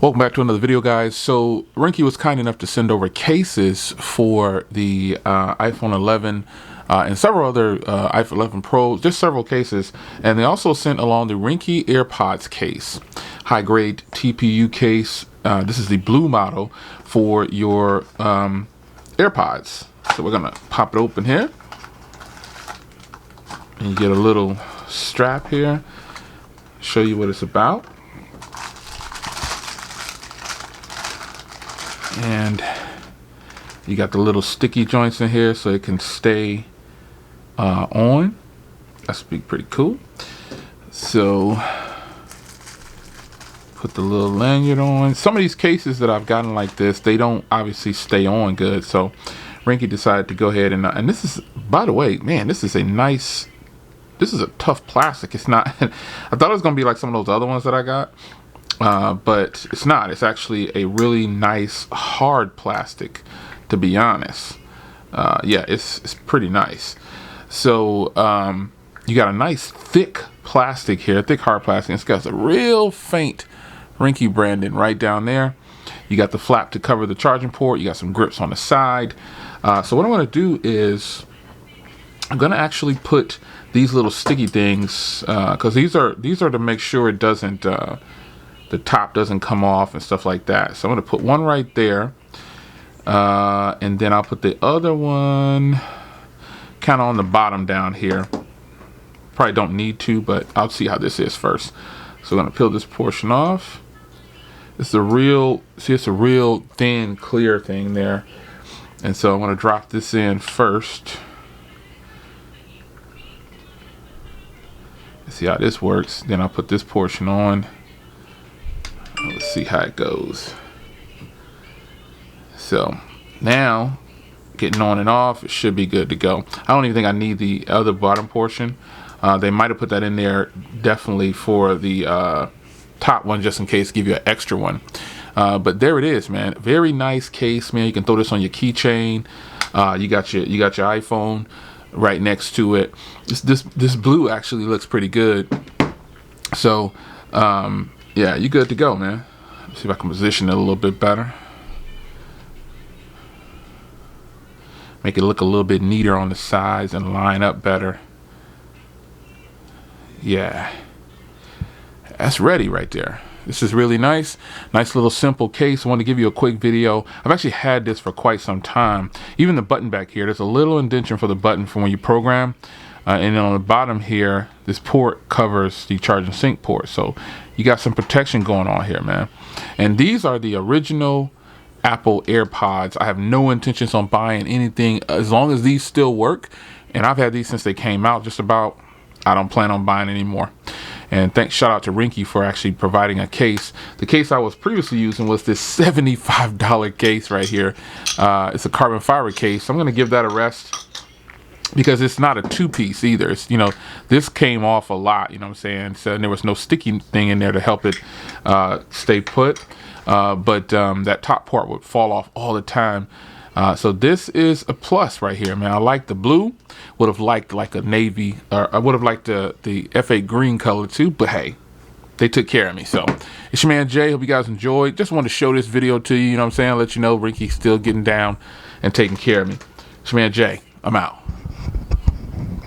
Welcome back to another video, guys. So Ringke was kind enough to send over cases for the iPhone 11 and several other iPhone 11 Pros, just several cases. And they also sent along the Ringke Airpods case, high grade TPU case. This is the blue model for your AirPods. So we're gonna pop it open here. And you get a little strap here, show you what it's about. And you got the little sticky joints in here so it can stay on. That's pretty cool. So put the little lanyard on. Some of these cases that I've gotten like this, they don't obviously stay on good. So Ringke decided to go ahead and this is, by the way, man, this is a nice, this is a tough plastic. It's not, I thought it was gonna be like some of those other ones that I got. But it's not. It's actually a really nice hard plastic, to be honest. Yeah, it's pretty nice. So you got a nice thick plastic here, thick hard plastic. It's got a real faint Ringke branding right down there. You got the flap to cover the charging port. You got some grips on the side. So what I'm going to do is I'm going to actually put these little sticky things, because these are to make sure it doesn't the top doesn't come off and stuff like that. So I'm going to put one right there, and then I'll put the other one kind of on the bottom down here. Probably don't need to, but I'll see how this is first. So I'm going to peel this portion off. It's a real, see, it's a real thin clear thing there, and so I'm going to drop this in first. See how this works. Then I'll put this portion on. Let's see how it goes. So now getting on and off, it should be good to go. I don't even think I need the other bottom portion. They might have put that in there definitely for the top one, just in case, give you an extra one. But there it is, man. Very nice case, man. You can throw this on your keychain. You got your iPhone right next to it. This blue actually looks pretty good. So yeah, you good to go, man. Let's see if I can position it a little bit better. Make it look a little bit neater on the sides and line up better. Yeah, that's ready right there. This is really nice. Nice little simple case. I want to give you a quick video. I've actually had this for quite some time. Even the button back here, there's a little indentation for the button for when you program. And then on the bottom here, this port covers the charge and sync port. So you got some protection going on here, man. And these are the original Apple AirPods. I have no intentions on buying anything as long as these still work. And I've had these since they came out, just about. I don't plan on buying anymore. And shout out to Ringke for actually providing a case. The case I was previously using was this $75 case right here. It's a carbon fiber case. I'm going to give that a rest, because it's not a two-piece either. It's, you know, this came off a lot, you know what I'm saying? So there was no sticky thing in there to help it stay put. But that top part would fall off all the time. So this is a plus right here, man. I like the blue. Would have liked like a navy, or I would have liked the F8 green color too, but hey, they took care of me. So it's your man Jay. Hope you guys enjoyed. Just wanted to show this video to you, you know what I'm saying? Let you know Ringke's still getting down and taking care of me. It's your man Jay. I'm out.